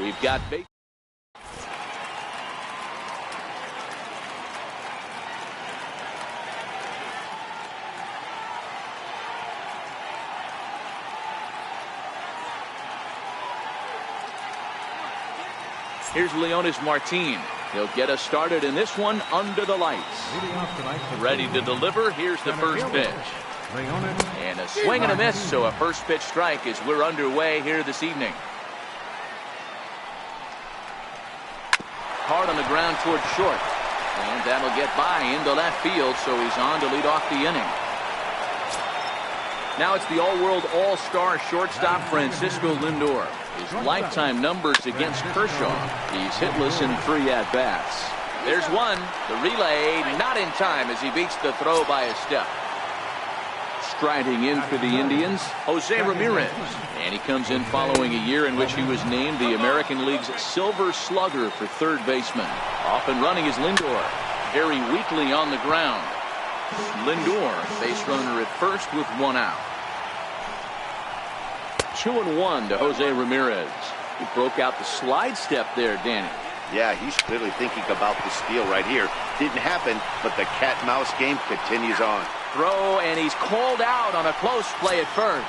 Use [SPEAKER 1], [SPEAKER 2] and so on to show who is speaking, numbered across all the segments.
[SPEAKER 1] We've got base. Here's Leonis Martin. He'll get us started in this one under the lights. Ready to deliver. Here's the first pitch. And a swing and a miss, so a first pitch strike as we're underway here this evening. Hard on the ground towards short. And that'll get by into left field, so he's on to lead off the inning. Now it's the all-world all-star shortstop Francisco Lindor. His lifetime numbers against Kershaw. He's hitless in 3 at-bats. There's one. The relay not in time as he beats the throw by a step. Striding in for the Indians, Jose Ramirez. And he comes in following a year in which he was named the American League's Silver Slugger for third baseman. Off and running is Lindor. Very weakly on the ground. Lindor, base runner at first with 1 out. 2-1 to Jose Ramirez. He broke out the slide step there, Danny.
[SPEAKER 2] Yeah, he's clearly thinking about the steal right here. Didn't happen, but the cat-mouse game continues on.
[SPEAKER 1] Throw, and he's called out on a close play at first.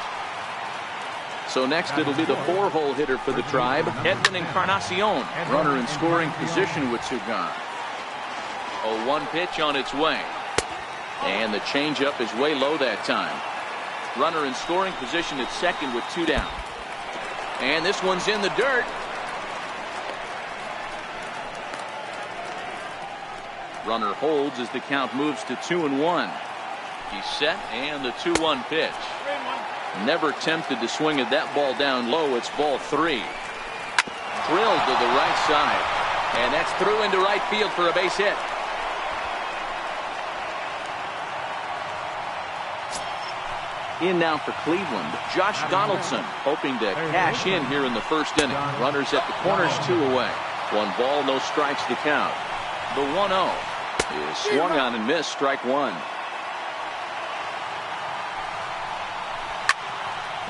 [SPEAKER 1] So next it'll be the 4-hole hitter for the Tribe, Edwin Encarnacion. Runner in scoring position with 2 gone. A 1 pitch on its way. And the changeup is way low that time. Runner in scoring position at second with 2 down. And this one's in the dirt. Runner holds as the count moves to 2-1. He's set, and the 2-1 pitch. Never tempted to swing at that ball down low. It's ball 3. Drilled to the right side. And that's through into right field for a base hit. In now for Cleveland, Josh Donaldson, hoping to cash in here in the first inning. Runners at the corners, 2 away. 1 ball, no strikes to count. The 1-0 is swung on and missed, strike 1.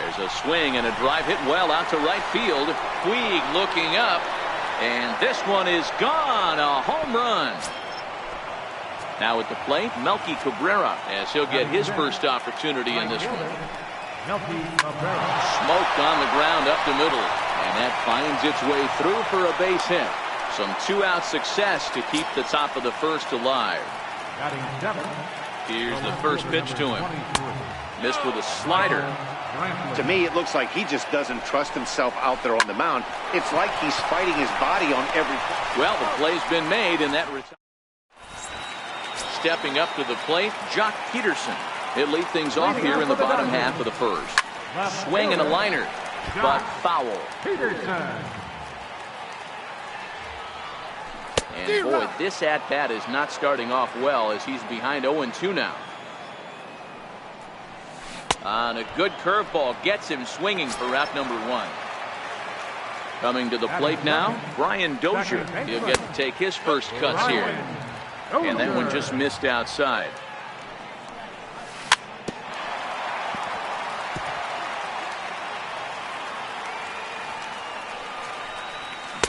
[SPEAKER 1] There's a swing and a drive hit well out to right field. Puig looking up, and this one is gone. A home run. Now at the plate, Melky Cabrera, as he'll get his first opportunity in this one. Smoked on the ground up the middle, and that finds its way through for a base hit. Some 2-out success to keep the top of the first alive. Here's the first pitch to him. Missed with a slider.
[SPEAKER 2] To me, it looks like he just doesn't trust himself out there on the mound. It's like he's fighting his body on every...
[SPEAKER 1] Well, the play's been made, and that... Stepping up to the plate, Jock Peterson. He'll lead things off here in the bottom half of the first. Swing and a liner, but foul. And boy, this at-bat is not starting off well as he's behind 0-2 now. On a good curveball, gets him swinging for route number 1. Coming to the plate now, Brian Dozier. He'll get to take his first cuts here. And that one just missed outside.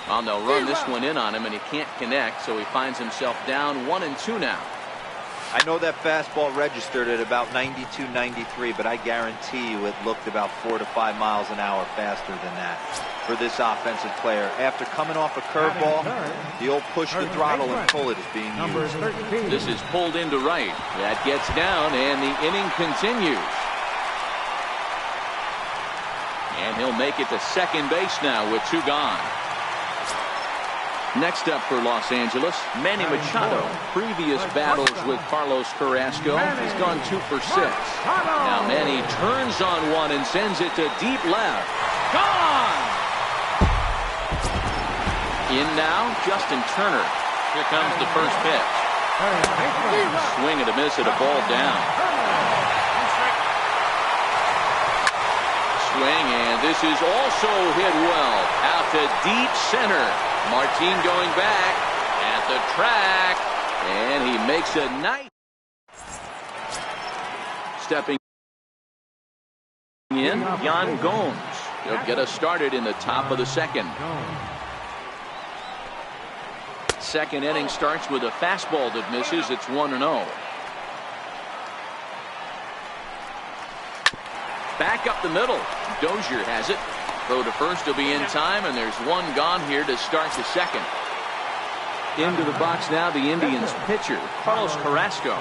[SPEAKER 1] Well, they'll run this one in on him, and he can't connect, so he finds himself down 1-2 now.
[SPEAKER 3] I know that fastball registered at about 92, 93, but I guarantee you it looked about 4 to 5 miles an hour faster than that for this offensive player. After coming off a curveball, the old push the throttle and pull it is being used.
[SPEAKER 1] This is pulled into right. That gets down, and the inning continues. And he'll make it to second base now with 2 gone. Next up for Los Angeles, Manny Machado. Previous battles with Carlos Carrasco, he's gone 2 for 6. Now Manny turns on one and sends it to deep left. Gone! In now, Justin Turner. Here comes the first pitch. Swing and a miss at a ball down. Swing, and this is also hit well out to deep center. Martin going back at the track, and he makes a nice. Stepping in, Yan Gomes. He'll get us started in the top of the second. second inning starts with a fastball that misses. It's 1-0. Back up the middle. Dozier has it. Throw to first will be in time, and there's one gone here to start the second. Into the box now, the Indians pitcher, Carlos Carrasco.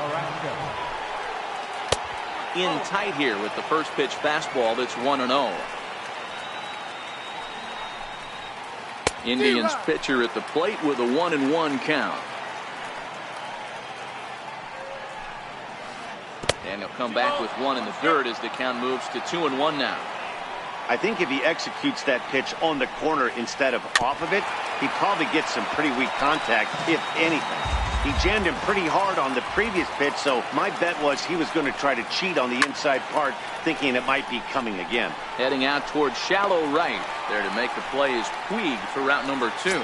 [SPEAKER 1] In tight here with the first pitch fastball. That's 1-0. Indians pitcher at the plate with a 1-1 count. And he'll come back with one in the third as the count moves to 2-1 now.
[SPEAKER 2] I think if he executes that pitch on the corner instead of off of it, he probably gets some pretty weak contact, if anything. He jammed him pretty hard on the previous pitch, so my bet was he was going to try to cheat on the inside part, thinking it might be coming again.
[SPEAKER 1] Heading out towards shallow right. There to make the play is Puig for route number 2.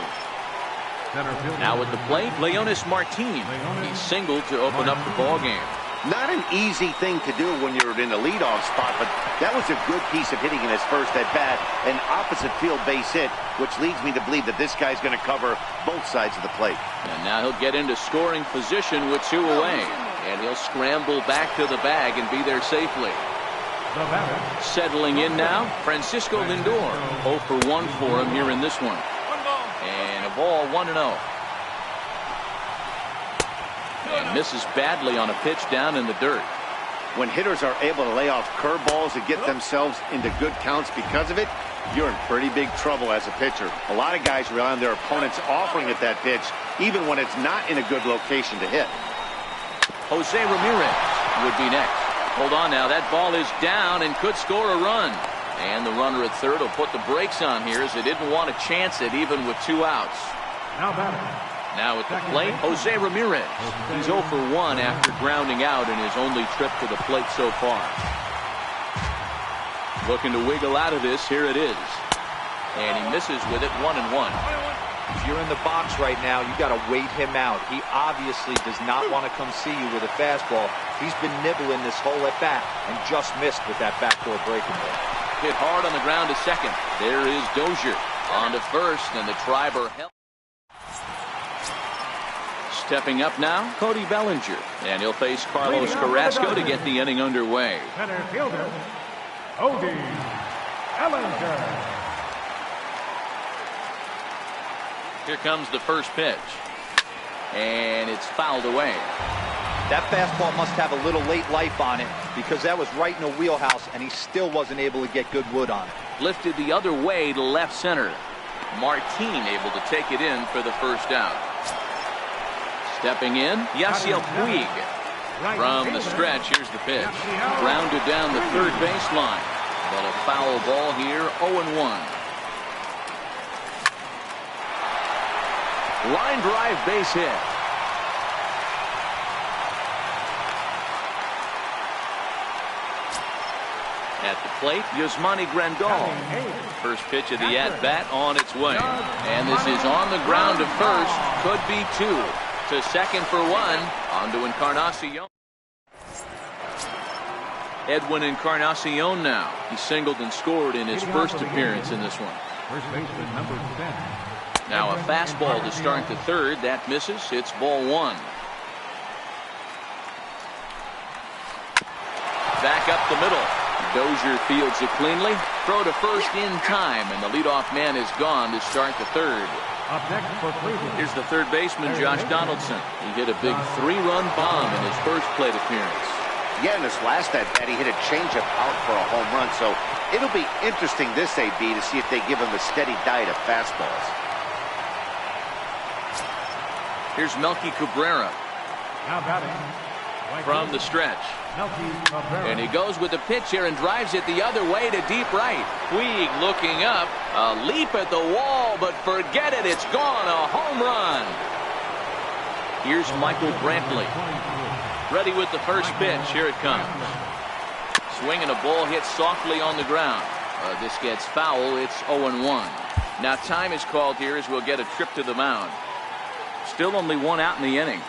[SPEAKER 1] Now at the plate, Leonis Martin. He singled to open up the ball game.
[SPEAKER 2] Not an easy thing to do when you're in the leadoff spot, but that was a good piece of hitting in his first at bat, an opposite field base hit, which leads me to believe that this guy's going to cover both sides of the plate.
[SPEAKER 1] And now he'll get into scoring position with 2 away, and he'll scramble back to the bag and be there safely. Settling in now, Francisco Lindor. 0 for 1 for him here in this one. And a ball, 1-0. And misses badly on a pitch down in the dirt.
[SPEAKER 2] When hitters are able to lay off curveballs and get themselves into good counts because of it, you're in pretty big trouble as a pitcher. A lot of guys rely on their opponents offering at that pitch, even when it's not in a good location to hit.
[SPEAKER 1] Jose Ramirez would be next. Hold on now, that ball is down and could score a run. And the runner at third will put the brakes on here as they didn't want to chance it even with 2 outs. Now at the plate, Jose Ramirez. He's 0 for 1 after grounding out in his only trip to the plate so far. Looking to wiggle out of this. Here it is. And he misses with it, 1-1.
[SPEAKER 3] If you're in the box right now, you got to wait him out. He obviously does not want to come see you with a fastball. He's been nibbling this whole at bat and just missed with that backdoor breaking ball.
[SPEAKER 1] Hit hard on the ground to second. There is Dozier on to first, and the Triber help. Stepping up now, Cody Bellinger, and he'll face Carlos Carrasco to get the inning underway.
[SPEAKER 4] Center fielder, Cody Bellinger.
[SPEAKER 1] Here comes the first pitch, and it's fouled away.
[SPEAKER 3] That fastball must have a little late life on it because that was right in the wheelhouse, and he still wasn't able to get good wood on it.
[SPEAKER 1] Lifted the other way to left center. Martin able to take it in for the first out. Stepping in, Yasiel Puig. From the stretch, here's the pitch. Grounded down the third baseline. But a foul ball here, 0-1. Line drive base hit. At the plate, Yasmani Grandal. First pitch of the at-bat on its way. And this is on the ground to first. Could be 2. To second for 1. On to Encarnacion. Edwin Encarnacion now. He singled and scored in his first appearance in this one.
[SPEAKER 4] First baseman number 10.
[SPEAKER 1] Now a fastball to start the third. That misses. It's ball 1. Back up the middle. Dozier fields it cleanly. Throw to first in time, and the leadoff man is gone to start the third.
[SPEAKER 4] Up next for Cleveland.
[SPEAKER 1] Here's the third baseman, Josh Donaldson. He hit a big 3-run bomb in his first plate appearance.
[SPEAKER 2] Yeah, in this last at-bat, he hit a changeup out for a home run, so it'll be interesting this AB to see if they give him a steady diet of fastballs.
[SPEAKER 1] Here's Melky Cabrera.
[SPEAKER 4] Now batting.
[SPEAKER 1] From the stretch. And he goes with the pitch here and drives it the other way to deep right. Puig looking up. A leap at the wall, but forget it. It's gone. A home run. Here's Michael Brantley. Ready with the first pitch. Here it comes. Swinging a ball hit softly on the ground. This gets foul. It's 0-1. Now time is called here as we'll get a trip to the mound. Still only 1 out in the inning.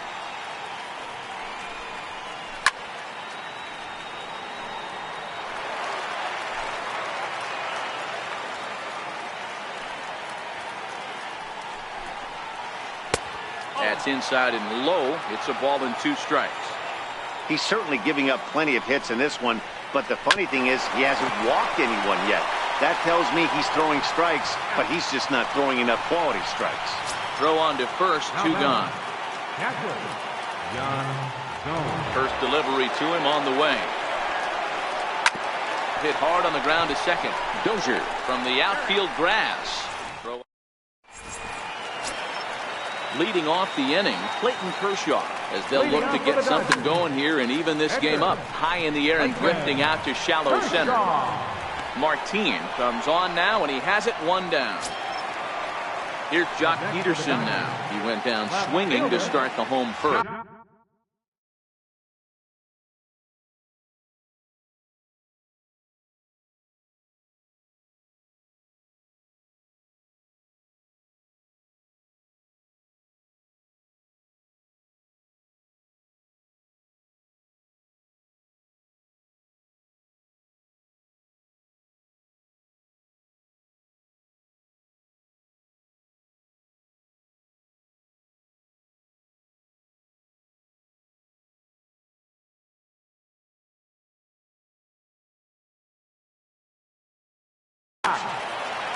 [SPEAKER 1] That's inside and low. It's a ball and 2 strikes.
[SPEAKER 2] He's certainly giving up plenty of hits in this one, but the funny thing is he hasn't walked anyone yet. That tells me he's throwing strikes, but he's just not throwing enough quality strikes.
[SPEAKER 1] Throw on to first, 2 gone.
[SPEAKER 4] Catcher, John Jones.
[SPEAKER 1] First delivery to him on the way. Hit hard on the ground to second. Dozier from the outfield grass. Leading off the inning, Clayton Kershaw, as they'll look to get something going here and even this game up. High in the air and drifting out to shallow center. Martin comes on now, and he has it 1 down. Here's Jock Peterson now. He went down swinging to start the home first.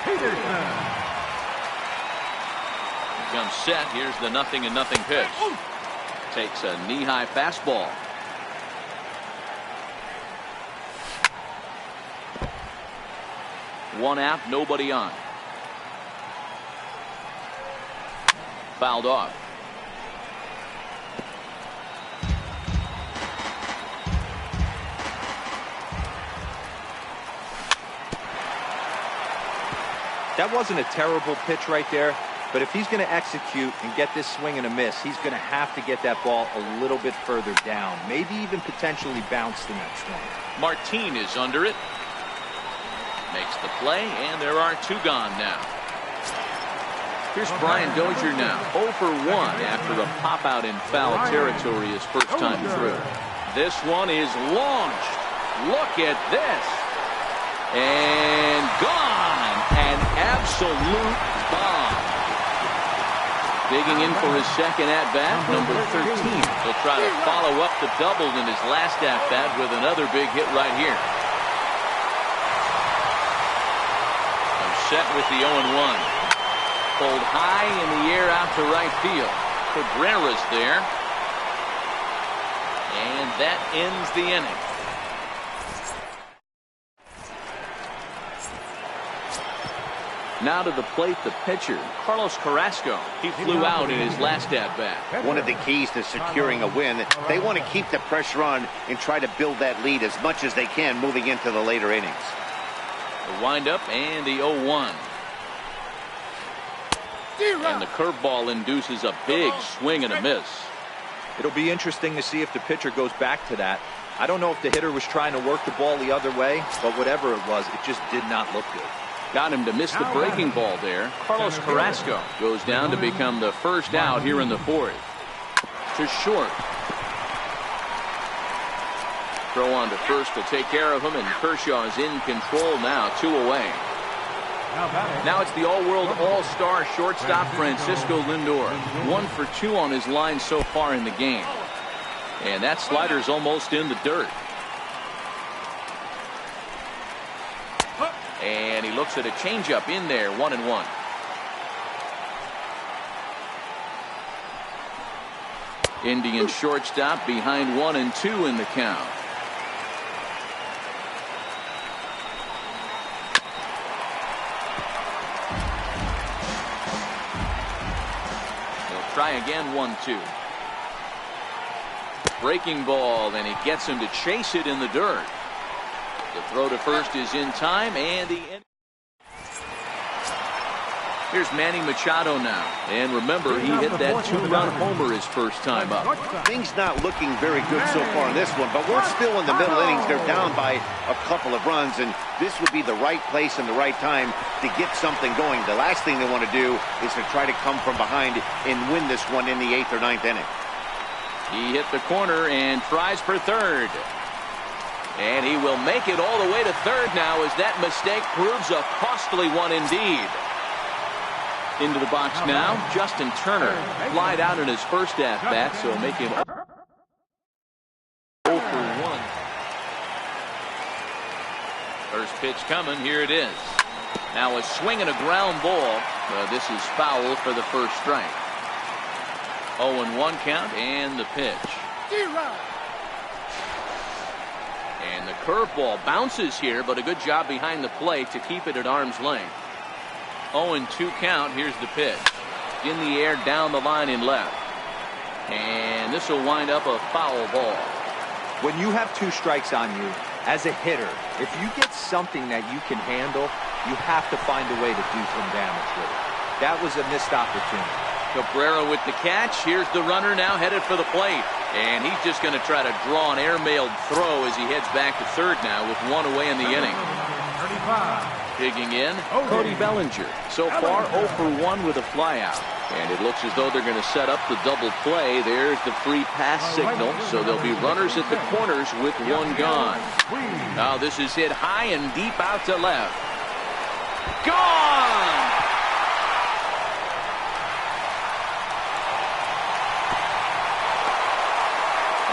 [SPEAKER 4] Peterson.
[SPEAKER 1] Comes set. Here's the 0-0 pitch. Takes a knee-high fastball. One out, nobody on. Fouled off.
[SPEAKER 3] That wasn't a terrible pitch right there, but if he's going to execute and get this swing and a miss, he's going to have to get that ball a little bit further down, maybe even potentially bounce the next one.
[SPEAKER 1] Martin is under it. Makes the play, and there are 2 gone now. Here's Brian Dozier now, 0 for 1 after a pop-out in foul territory his first time through. This one is launched. Look at this. And gone. An absolute bomb. Digging in for his second at-bat, number 13. He'll try to follow up the double in his last at-bat with another big hit right here. I'm set with the 0-1. Pulled high in the air out to right field. Cabrera's there. And that ends the inning. Now to the plate, the pitcher, Carlos Carrasco. He flew out in his last at-bat.
[SPEAKER 2] One of the keys to securing a win, they want to keep the pressure on and try to build that lead as much as they can moving into the later innings.
[SPEAKER 1] The windup and the 0-1. And the curveball induces a big swing and a miss.
[SPEAKER 3] It'll be interesting to see if the pitcher goes back to that. I don't know if the hitter was trying to work the ball the other way, but whatever it was, it just did not look good.
[SPEAKER 1] Got him to miss the breaking ball there. Carlos Carrasco goes down to become the first out here in the 4th. To short. Throw on to first will take care of him, and Kershaw is in control now, 2 away. Now it's the all-world all-star shortstop Francisco Lindor. 1 for 2 on his line so far in the game. And that slider's almost in the dirt. And he looks at a changeup in there, 1-1. Indian shortstop behind 1-2 in the count. He'll try again, 1-2. Breaking ball, and he gets him to chase it in the dirt. The throw to first is in time, and the end. Here's Manny Machado now. And remember, he hit that 2-run homer his first time up.
[SPEAKER 2] Things not looking very good so far in this one, but we're still in the middle innings. They're down by a couple of runs, and this would be the right place and the right time to get something going. The last thing they want to do is to try to come from behind and win this one in the 8th or 9th inning.
[SPEAKER 1] He hit the corner and tries for third. And he will make it all the way to third now, as that mistake proves a costly one indeed. Into the box now, Justin Turner. Flied out in his first at-bat, so make him 0 for 1. First pitch coming, here it is. Now a swing and a ground ball. This is foul for the first strike. 0-1 count and the pitch. And the curveball bounces here, but a good job behind the plate to keep it at arm's length. 0-2 count. Here's the pitch. In the air, down the line in left. And this will wind up a foul ball.
[SPEAKER 3] When you have 2 strikes on you, as a hitter, if you get something that you can handle, you have to find a way to do some damage with it. That was a missed opportunity.
[SPEAKER 1] Cabrera with the catch. Here's the runner now headed for the plate. And he's just going to try to draw an airmailed throw as he heads back to third now with 1 away in the inning.
[SPEAKER 4] 35.
[SPEAKER 1] Digging in, Cody Bellinger. So far 0 for 1 with a flyout. And it looks as though they're going to set up the double play. There's the free pass signal. So there'll be runners at the corners with 1 gone. Now this is hit high and deep out to left. Gone!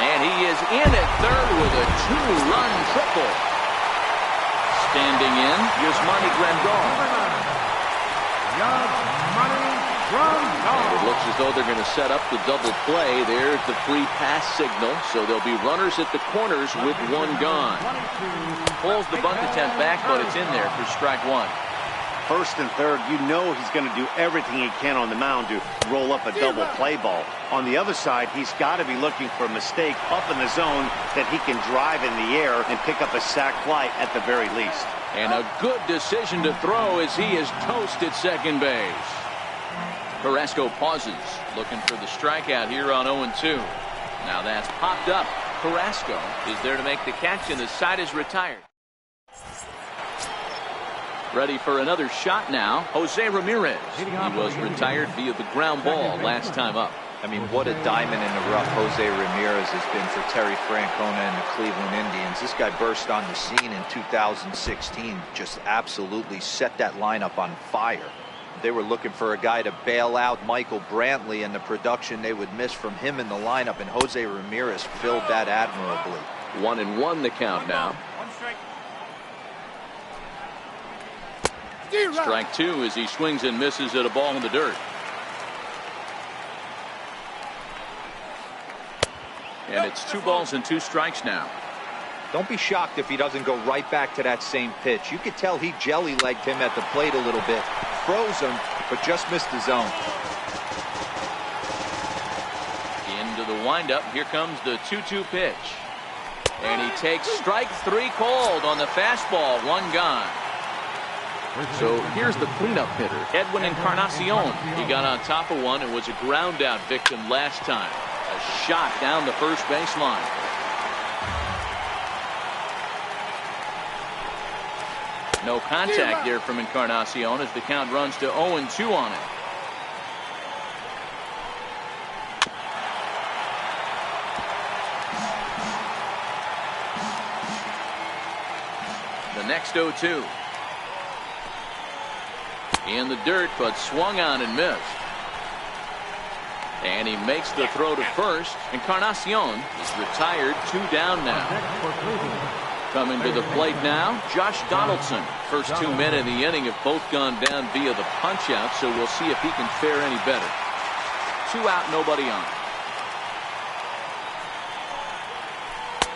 [SPEAKER 1] And he is in at third with a 2-run triple. Standing in, Yasmani Grandal. And it looks as though they're going to set up the double play. There's the free pass signal. So there'll be runners at the corners with 1 gone. Pulls the bunt attempt back, but it's in there for strike 1.
[SPEAKER 2] First and third, you know he's going to do everything he can on the mound to roll up a double play ball. On the other side, he's got to be looking for a mistake up in the zone that he can drive in the air and pick up a sac fly at the very least.
[SPEAKER 1] And a good decision to throw as he is toast at second base. Carrasco pauses, looking for the strikeout here on 0-2. Now that's popped up. Carrasco is there to make the catch, and the side is retired. Ready for another shot now, Jose Ramirez. He was retired via the ground ball last time up.
[SPEAKER 3] I mean, what a diamond in the rough Jose Ramirez has been for Terry Francona and the Cleveland Indians. This guy burst on the scene in 2016, just absolutely set that lineup on fire. They were looking for a guy to bail out Michael Brantley and the production they would miss from him in the lineup, and Jose Ramirez filled that admirably.
[SPEAKER 1] 1-1 the count now. Strike 2 as he swings and misses at a ball in the dirt. And it's 2 balls and 2 strikes now.
[SPEAKER 3] Don't be shocked if he doesn't go right back to that same pitch. You could tell he jelly-legged him at the plate a little bit. Froze him, but just missed the zone.
[SPEAKER 1] Into the windup. Here comes the 2-2 pitch. And he takes strike 3 called on the fastball. 1 gone. So here's the cleanup hitter, Edwin Encarnacion. He got on top of one and was a ground out victim last time. A shot down the first baseline. No contact there from Encarnacion as the count runs to 0-2 on it. The next 0-2. In the dirt, but swung on and missed. And he makes the throw to first. Encarnacion is retired, 2 down now. Coming to the plate now, Josh Donaldson. First 2 men in the inning have both gone down via the punch out, so we'll see if he can fare any better. 2 out, nobody on.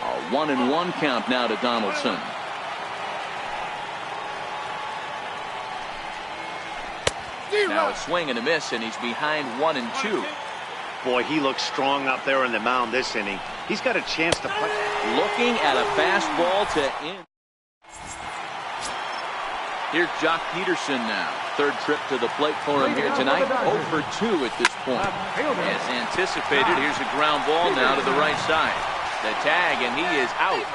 [SPEAKER 1] A 1-1 count now to Donaldson. Now a swing and a miss, and he's behind 1-2.
[SPEAKER 2] Boy, he looks strong up there on the mound this inning. He's got a chance to punch.
[SPEAKER 1] Looking at a fastball to end. Here's Jock Peterson now. Third trip to the plate for him here tonight. 0 for 2 at this point. As anticipated, here's a ground ball now to the right side. The tag, and he is out.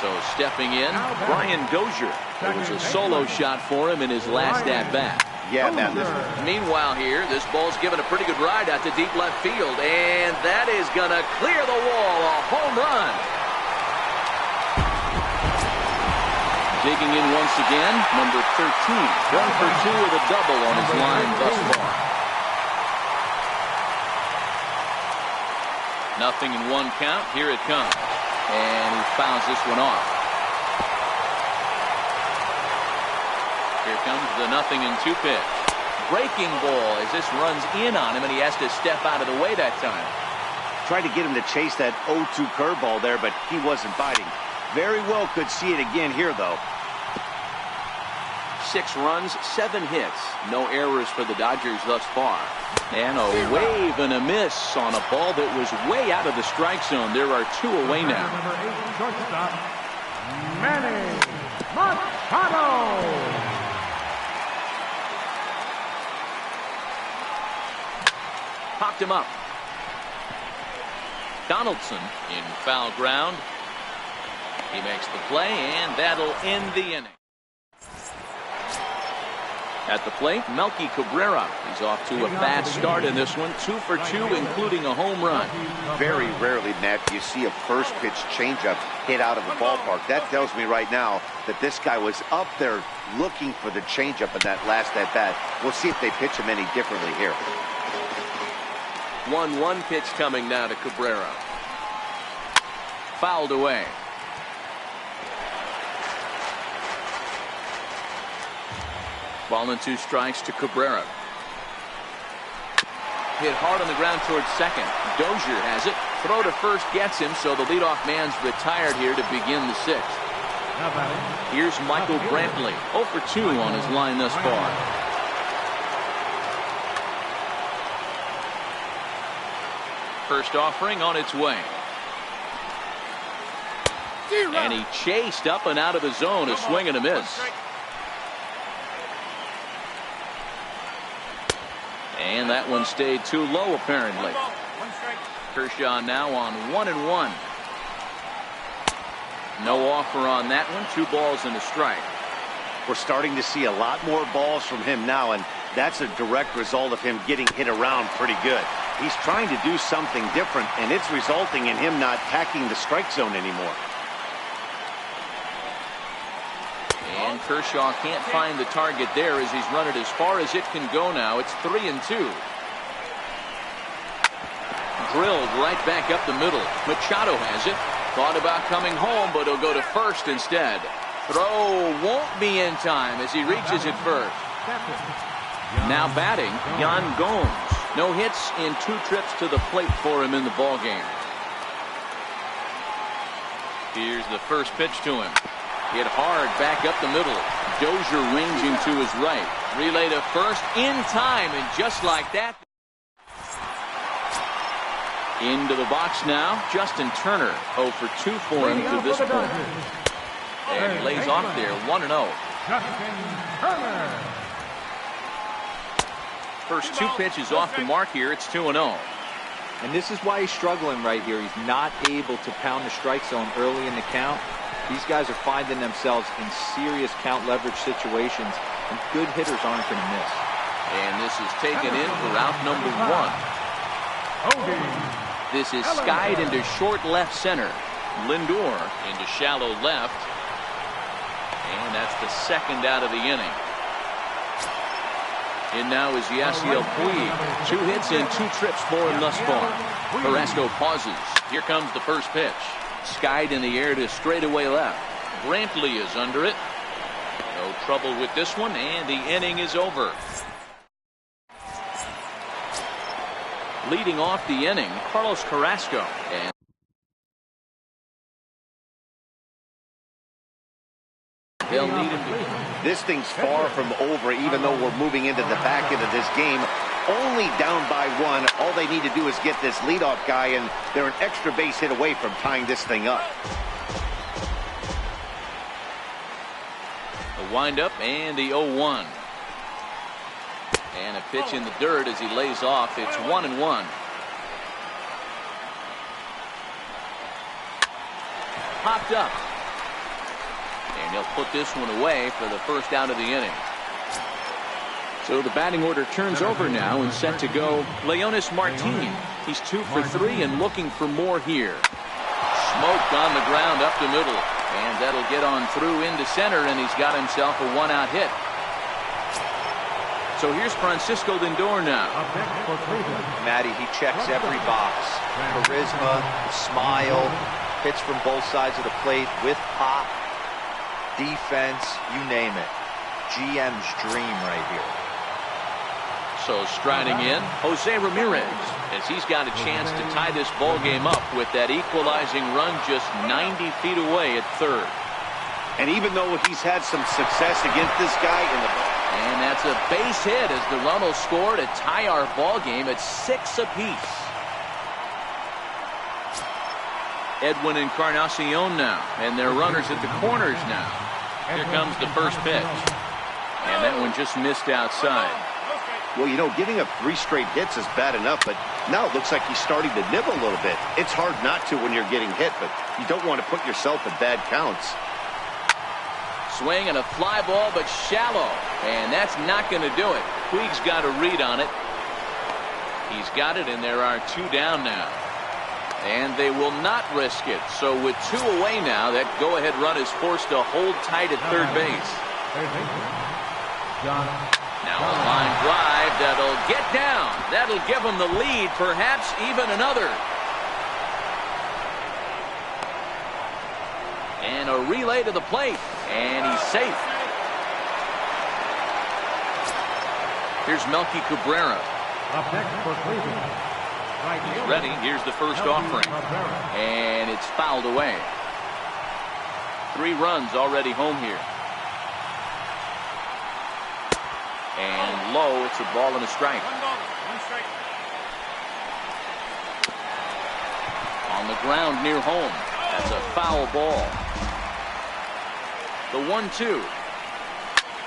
[SPEAKER 1] So stepping in, Brian Dozier. It was a solo shot for him in his last at-bat.
[SPEAKER 2] Yeah, man.
[SPEAKER 1] Meanwhile here, this ball's given a pretty good ride out to deep left field, and that is going to clear the wall. A home run. Digging in once again, number 13. 1 for 2 with a double on his line thus far. Nothing in 1 count. Here it comes. And he fouls this one off. Here comes the 0-2 pitch. Breaking ball as this runs in on him, and he has to step out of the way that time.
[SPEAKER 2] Tried to get him to chase that 0-2 curveball there, but he wasn't biting. Very well could see it again here, though.
[SPEAKER 1] 6 runs, 7 hits. No errors for the Dodgers thus far. And a wave and a miss on a ball that was way out of the strike zone. There are 2 away now.
[SPEAKER 4] Number 8, shortstop, Manny Machado.
[SPEAKER 1] Popped him up. Donaldson in foul ground. He makes the play, and that'll end the inning. At the plate, Melky Cabrera. He's off to a bad start in this one. 2 for 2, including a home run.
[SPEAKER 2] Very rarely, Matt, do you see a first pitch changeup hit out of the ballpark. That tells me right now that this guy was up there looking for the changeup in that last at bat. We'll see if they pitch him any differently here.
[SPEAKER 1] 1-1 pitch coming now to Cabrera. Fouled away. Ball and 2 strikes to Cabrera. Hit hard on the ground towards second. Dozier has it. Throw to first gets him, so the leadoff man's retired here to begin the 6th. Here's Michael Brantley. 0 for 2 on his line thus far. First offering on its way. And he chased up and out of the zone. A swing and a miss. And that one stayed too low, apparently. Kershaw now on 1-1. No offer on that one. 2 balls and a strike.
[SPEAKER 2] We're starting to see a lot more balls from him now, and that's a direct result of him getting hit around pretty good. He's trying to do something different, and it's resulting in him not attacking the strike zone anymore.
[SPEAKER 1] And Kershaw can't find the target there as he's run it as far as it can go now. It's 3-2. Drilled right back up the middle. Machado has it. Thought about coming home, but he'll go to first instead. Throw won't be in time as he reaches it first. Now batting, Yan Gomes. No hits in 2 trips to the plate for him in the ballgame. Here's the first pitch to him. Hit hard back up the middle. Dozier ranging to his right. Relay to first in time, and just like that. Into the box now, Justin Turner. 0 for 2 for him to this point. And he lays off there, 1-0.
[SPEAKER 4] Justin Turner.
[SPEAKER 1] First 2 pitches off the mark here. It's 2-0.
[SPEAKER 3] And this is why he's struggling right here. He's not able to pound the strike zone early in the count. These guys are finding themselves in serious count leverage situations, and good hitters aren't going to miss.
[SPEAKER 1] And this is taken in for out number 1. This is skied into short left center. Lindor into shallow left. And that's the 2nd out of the inning. In now is Yasiel Puig. 2 hits and 2 trips for him thus far. Carrasco pauses. Here comes the first pitch. Skied in the air to straightaway left. Brantley is under it. No trouble with this one, and the inning is over. Leading off the inning, Carlos Carrasco. And they'll need him to.
[SPEAKER 2] This thing's far from over, even though we're moving into the back end of this game. Only down by 1. All they need to do is get this leadoff guy, and they're an extra base hit away from tying this thing up.
[SPEAKER 1] The windup and the 0-1. And a pitch in the dirt as he lays off. It's 1-1. Popped up. And he'll put this one away for the first out of the inning. So the batting order turns over now and set to go Leonis Martin. He's 2 for 3 and looking for more here. Smoked on the ground up the middle. And that'll get on through into center, and he's got himself a one-out hit. So here's Francisco Lindor now.
[SPEAKER 3] Matty, he checks every box. Charisma, smile, hits from both sides of the plate with pop, defense, you name it. GM's dream right here.
[SPEAKER 1] So striding in, Jose Ramirez, as he's got a chance to tie this ball game up with that equalizing run just 90 feet away at third.
[SPEAKER 2] And even though he's had some success against this guy in the...
[SPEAKER 1] And that's a base hit as the run will score to tie our ball game at 6 apiece. Edwin Encarnacion now, and their runners at the corners now. Here comes the first pitch. And that one just missed outside.
[SPEAKER 2] Well, you know, giving up 3 straight hits is bad enough, but now it looks like he's starting to nibble a little bit. It's hard not to when you're getting hit, but you don't want to put yourself in bad counts.
[SPEAKER 1] Swing and a fly ball, but shallow. And that's not going to do it. Puig's got a read on it. He's got it, and there are 2 down now. And they will not risk it. So with 2 away now, that go-ahead run is forced to hold tight at third base. Now a line drive that'll get down. That'll give him the lead, perhaps even another. And a relay to the plate. And he's safe. Here's Melky Cabrera. He's ready. Here's the first offering. And it's fouled away. 3 runs already home here. And low, it's a ball and a strike. On the ground near home. That's a foul ball. The 1-2.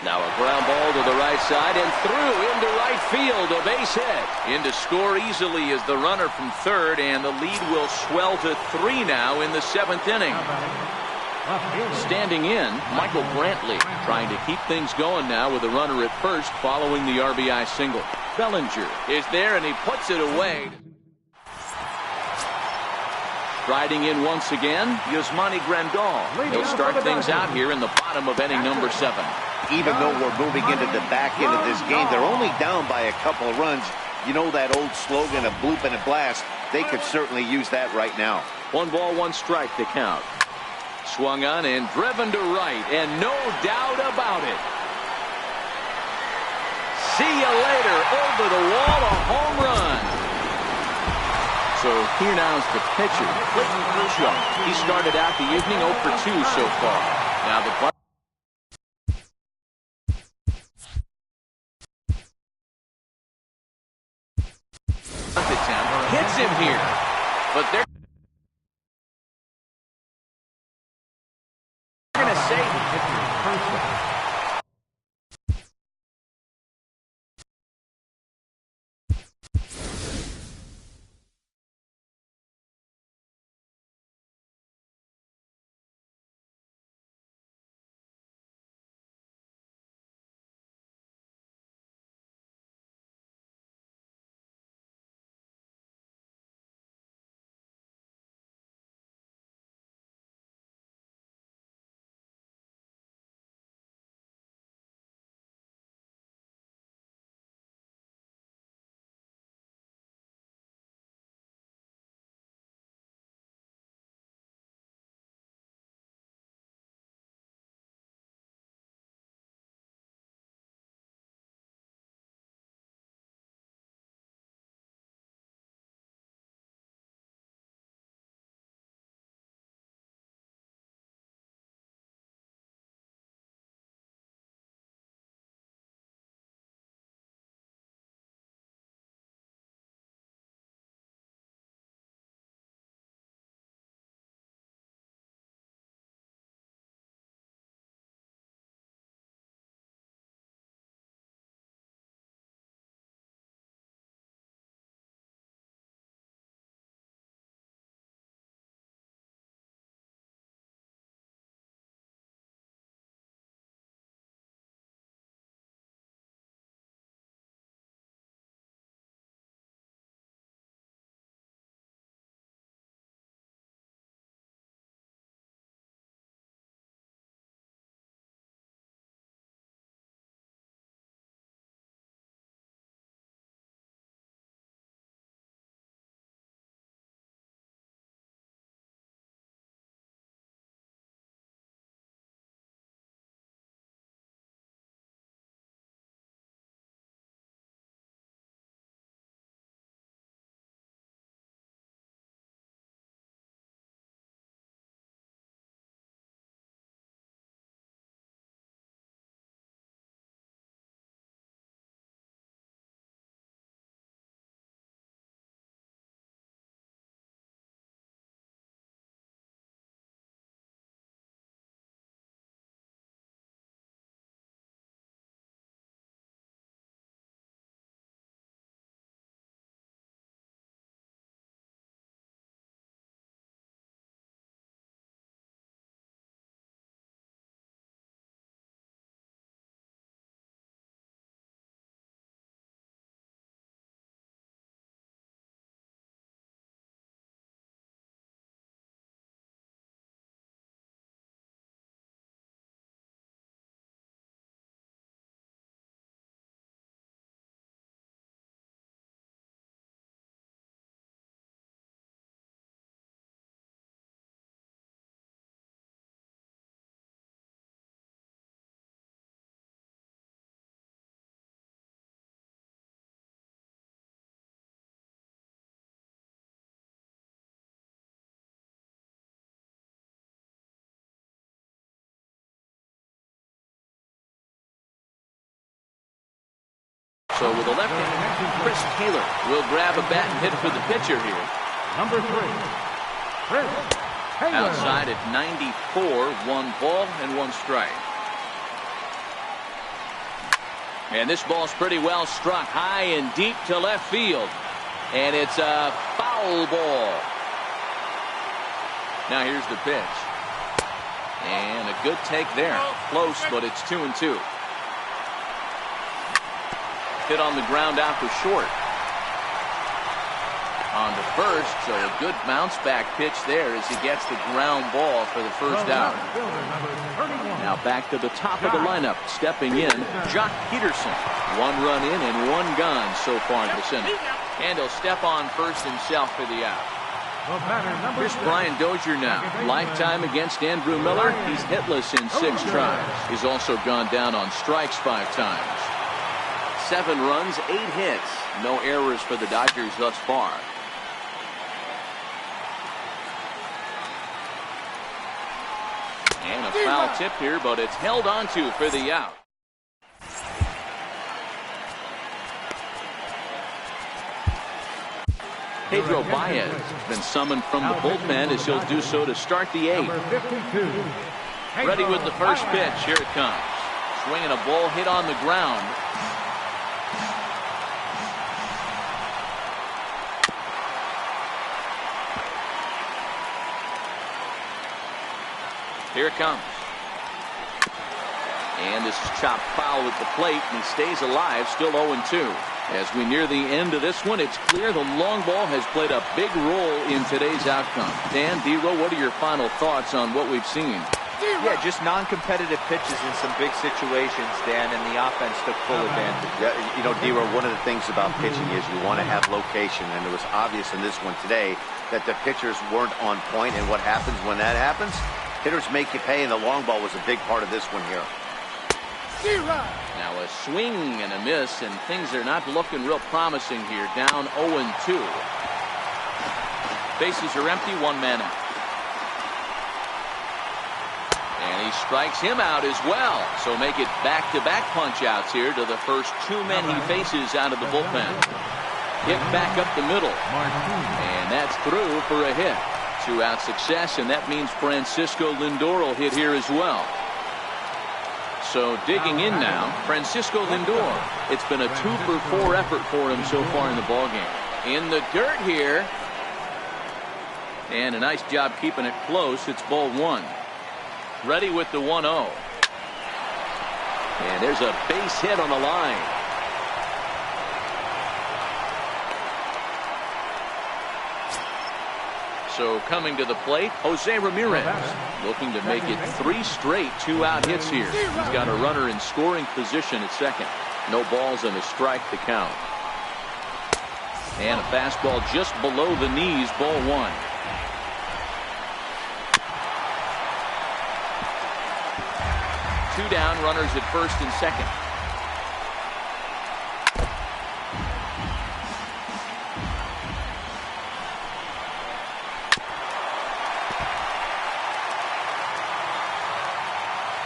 [SPEAKER 1] Now a ground ball to the right side and through into right field. A base hit. In to score easily is the runner from third, and the lead will swell to 3 now in the 7th inning. Standing in, Michael Brantley trying to keep things going now with a runner at first following the RBI single. Bellinger is there, and he puts it away. Striding in once again, Yasmani Grandal. He'll start things out here in the bottom of inning number 7.
[SPEAKER 2] Even though we're moving into the back end of this game, they're only down by a couple of runs. You know that old slogan of bloop and a blast? They could certainly use that right now.
[SPEAKER 1] 1 ball, 1 strike to count. Swung on and driven to right, and no doubt about it. See you later. Over the wall, a home run. So here now is the pitcher, Clayton Kershaw. He started out the evening 0 for 2 so far. Now the attempt hits him here, but they're going to say So with a left-hander, Chris Taylor will grab a bat and hit for the pitcher here.
[SPEAKER 4] Number 3, Chris Taylor.
[SPEAKER 1] Outside at 94, 1 ball and 1 strike. And this ball's pretty well struck high and deep to left field. And it's a foul ball. Now here's the pitch. And a good take there. Close, but it's 2-2. Hit on the ground out for short. On to first, so a good bounce back pitch there as he gets the ground ball for the first out. Now back to the top of the lineup. Stepping in, Jock Peterson. 1 run in and 1 gone so far this inning. And he'll step on first himself for the out. Here's Brian Dozier now. Lifetime against Andrew Miller. He's hitless in 6 tries. He's also gone down on strikes 5 times. 7 runs, 8 hits. No errors for the Dodgers thus far. And a foul tip here, but it's held onto for the out. Pedro Baez has been summoned from the bullpen as he'll do so to start the 8th. Ready with the first pitch. Here it comes. Swinging a ball hit on the ground. Here it comes. And this is chopped foul at the plate, and he stays alive, still 0-2. As we near the end of this one, it's clear the long ball has played a big role in today's outcome. Dan, D-Row, what are your final thoughts on what we've seen?
[SPEAKER 3] Yeah, just non-competitive pitches in some big situations, Dan, and the offense took full advantage.
[SPEAKER 2] Yeah, you know, D-Row, one of the things about pitching is you want to have location, and it was obvious in this one today that the pitchers weren't on point, and what happens when that happens? Hitters make you pay, and the long ball was a big part of this one here.
[SPEAKER 1] Now a swing and a miss, and things are not looking real promising here. Down 0-2. Bases are empty, 1 man out. And he strikes him out as well. So make it back-to-back punch-outs here to the first 2 men he faces out of the bullpen. Hit back up the middle. And that's through for a hit. 2-out success, and that means Francisco Lindor will hit here as well. So digging in now, Francisco Lindor. It's been a 2-for-4 effort for him so far in the ballgame. In the dirt here. And a nice job keeping it close. It's ball 1. Ready with the 1-0. And there's a base hit on the line. So coming to the plate, Jose Ramirez, looking to make it 3 straight 2-out hits here. He's got a runner in scoring position at second. No balls and a strike to count. And a fastball just below the knees, ball 1. Two down, runners at first and second.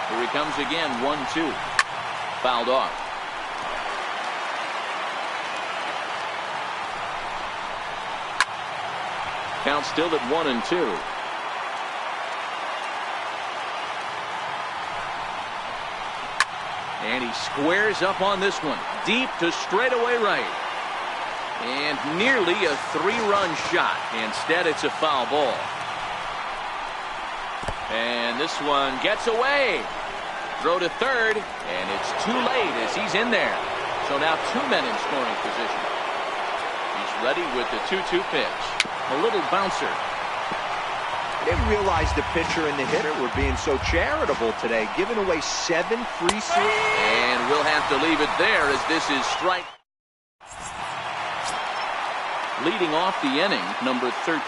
[SPEAKER 1] Here he comes again, 1-2. Fouled off. Count still at 1-2. And he squares up on this one. Deep to straightaway right. And nearly a 3-run shot. Instead, it's a foul ball. And this one gets away. Throw to third, and it's too late as he's in there. So now 2 men in scoring position. He's ready with the 2-2 pitch. A little bouncer.
[SPEAKER 3] I didn't realize the pitcher and the hitter were being so charitable today, giving away 7 free swings.
[SPEAKER 1] And we'll have to leave it there as this is strike. Leading off the inning, number 13,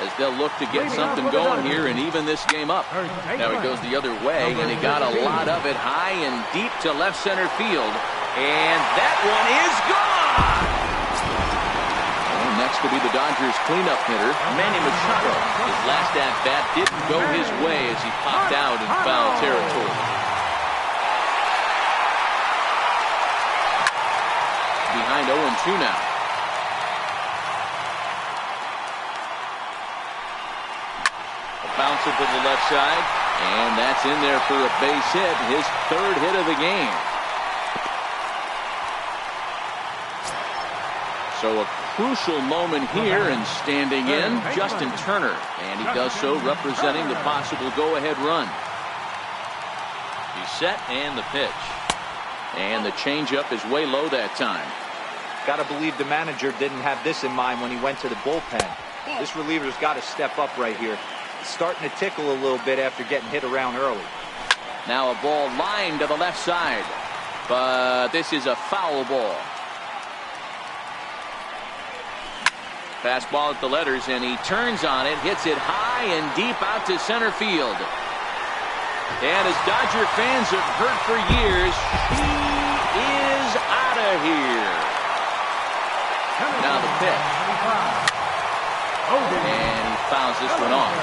[SPEAKER 1] as they'll look to get something going here and even this game up. Now he goes the other way, and he got a lot of it high and deep to left center field. And that one is gone! And next to be the Dodgers cleanup hitter, Manny Machado. His last at-bat didn't go his way as he popped out in foul territory. behind 0-2 now. A bouncer to the left side, and that's in there for a base hit, his third hit of the game. So a crucial moment here, and standing in, Justin Turner, and he does so representing the possible go-ahead run. He's set, and the pitch. And the changeup is way low that time.
[SPEAKER 3] Got to believe the manager didn't have this in mind when he went to the bullpen. This reliever's got to step up right here. It's starting to tickle a little bit after getting hit around early.
[SPEAKER 1] Now a ball lined to the left side, but this is a foul ball. Fastball at the letters, and he turns on it, hits it high and deep out to center field. And as Dodger fans have heard for years, he is out of here. Now the pitch. And he fouls this one off.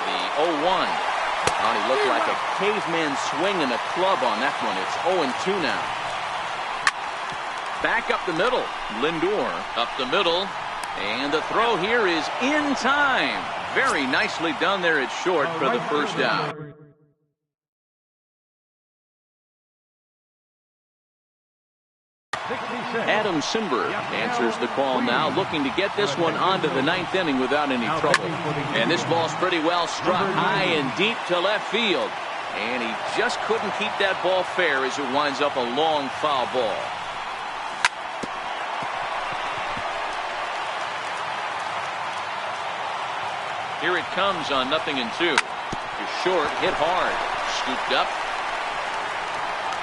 [SPEAKER 1] The 0-1. Oh, he looked like a caveman swinging a club on that one. It's 0-2 now. Back up the middle. Lindor up the middle. And the throw here is in time. Very nicely done there at short for the first out. Adam Simber answers the call now, looking to get this one onto the ninth inning without any trouble. And this ball's pretty well struck high and deep to left field. And he just couldn't keep that ball fair as it winds up a long foul ball. Here it comes on 0-2. You're short, hit hard, scooped up.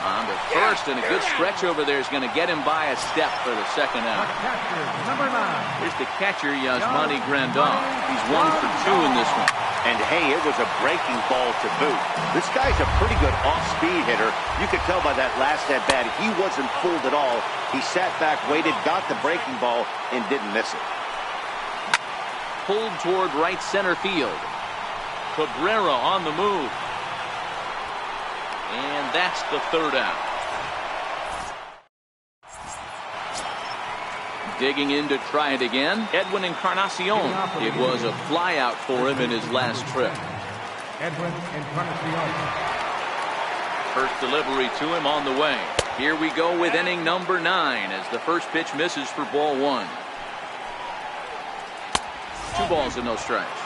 [SPEAKER 1] On the first, and a good stretch over there is going to get him by a step for the second out. Here's the catcher, Yasmani Grandal. He's 1 for 2 in this one.
[SPEAKER 2] And hey, it was a breaking ball to boot. This guy's a pretty good off-speed hitter. You could tell by that last at-bat, he wasn't fooled at all. He sat back, waited, got the breaking ball, and didn't miss it.
[SPEAKER 1] Pulled toward right center field. Cabrera on the move. And that's the third out. Digging in to try it again, Edwin Encarnacion. It was a fly out for him in his last trip.
[SPEAKER 4] Edwin Encarnacion.
[SPEAKER 1] First delivery to him on the way. Here we go with inning number 9 as the first pitch misses for ball 1. 2 balls and no strikes.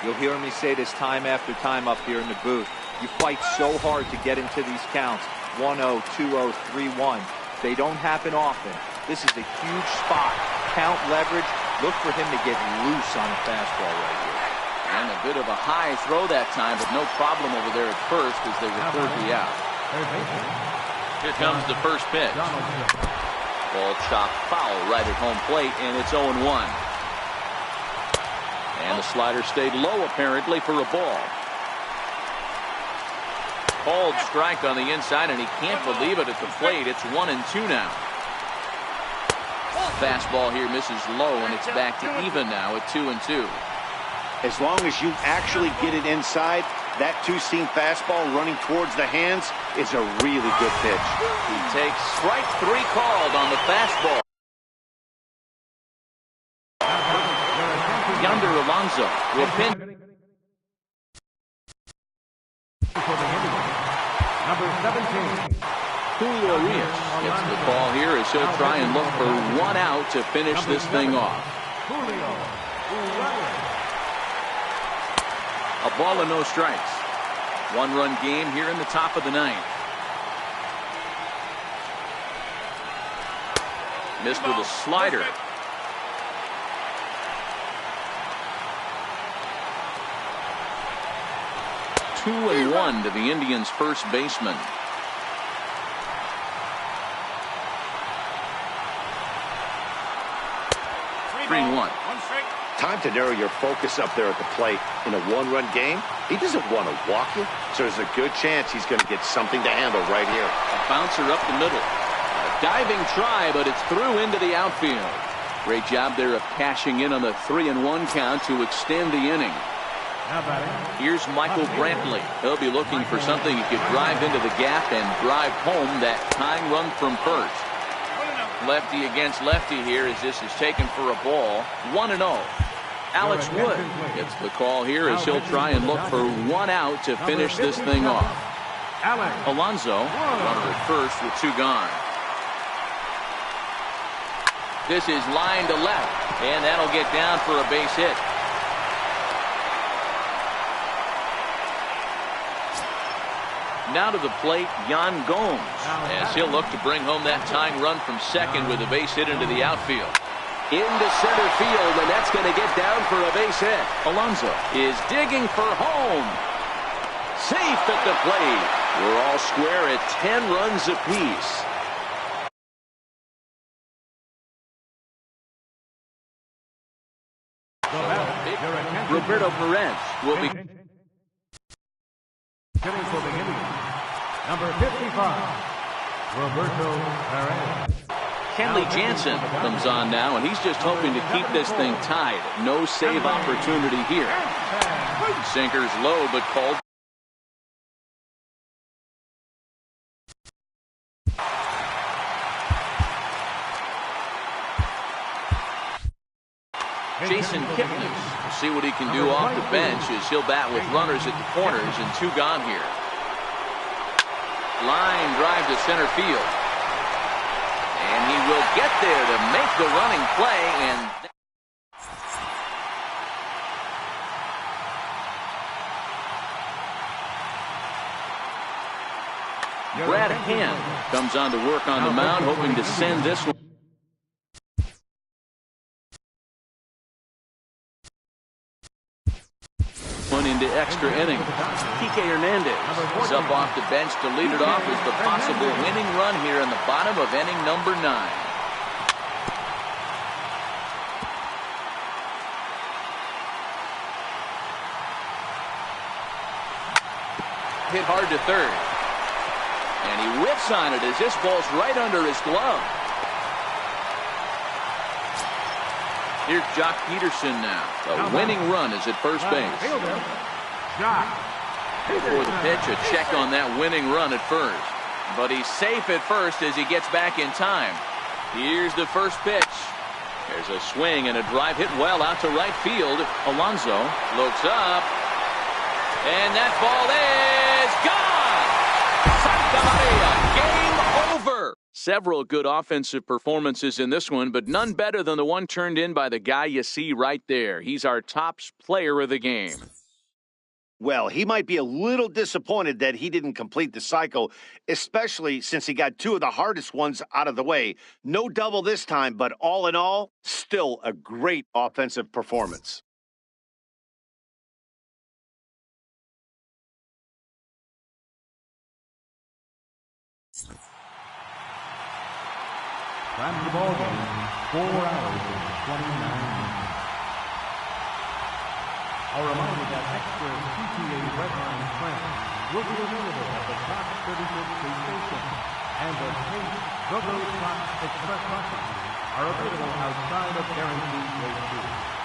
[SPEAKER 3] You'll hear me say this time after time up here in the booth. You fight so hard to get into these counts. 1-0, 2-0, 3-1. They don't happen often. This is a huge spot. Count leverage. Look for him to get loose on a fastball right here.
[SPEAKER 1] And a bit of a high throw that time, but no problem over there at first as they record the out. Here comes the first pitch. Ball chopped foul right at home plate, and it's 0-1. And the slider stayed low apparently for a ball. Called strike on the inside, and he can't believe it at the plate. It's 1-2 now. Fastball here misses low, and it's back to even now at 2-2.
[SPEAKER 2] As long as you actually get it inside, that two-seam fastball running towards the hands is a really good pitch.
[SPEAKER 1] He takes strike 3 called on the fastball. Yonder Alonso will pin.
[SPEAKER 4] Number 17.
[SPEAKER 1] Julio Urias gets the call here as he'll try and look for 1 out to finish this thing off.
[SPEAKER 4] Julio Urias.
[SPEAKER 1] A ball and no strikes. 1-run game here in the top of the 9th. Missed with a slider. Two and 1 to the Indians' first baseman. Three and 1.
[SPEAKER 2] Time to narrow your focus up there at the plate. In a 1-run game, he doesn't want to walk you, so there's a good chance he's going to get something to handle right here.
[SPEAKER 1] A bouncer up the middle. A diving try, but it's through into the outfield. Great job there of cashing in on the 3-1 count to extend the inning.
[SPEAKER 4] Now batting.
[SPEAKER 1] Here's Michael Brantley. He'll be looking for something he could drive into the gap and drive home that tying run from first. Lefty against lefty here as this is taken for a ball. 1-0. Alex Wood gets the call here as he'll try and look for one out to finish this thing off. Alonso, runner at first with 2 gone. This is line to left, and that'll get down for a base hit. Now to the plate, Yan Gomes, as he'll look to bring home that tying run from second with a base hit into the outfield.
[SPEAKER 5] Into center field, and that's going to get down for a base hit.
[SPEAKER 1] Alonso is digging for home. Safe at the plate. We're all square at 10 runs apiece. Roberto Perez will be
[SPEAKER 4] Hitting for the Indians, number 55, Roberto Perez.
[SPEAKER 1] Kenley Jansen comes on now, and he's just hoping to keep this thing tied. No save opportunity here. Sinker's low, but called. Jason Kipnis will see what he can do off the bench as he'll bat with runners at the corners and 2 gone here. Line drive to center field. And he will get there to make the running play. And Brad Hand comes on to work on the mound, hoping to send this one. Into extra innings. Kike Hernandez is up off the bench to lead it off as the possible winning run here in the bottom of inning number 9. Hit hard to third. And he whips on it as this ball's right under his glove. Here's Jock Peterson now. The winning run is at first base. Before the pitch, a check on that winning run at first. But he's safe at first as he gets back in time. Here's the first pitch. There's a swing and a drive hit well out to right field. Alonso looks up. And that ball is gone! Santa Maria, game over! Several good offensive performances in this one, but none better than the one turned in by the guy you see right there. He's our top player of the game.
[SPEAKER 2] Well, he might be a little disappointed that he didn't complete the cycle, especially since he got 2 of the hardest ones out of the way. No double this time, but all in all, still a great offensive performance.
[SPEAKER 4] Time of the ball game, 4 hours and 29 minutes. A reminder that extra CTA Redline plans will be available at the Fox 36 station, and the Chase Go-Go Fox Express buses are available outside of guaranteed rate 2.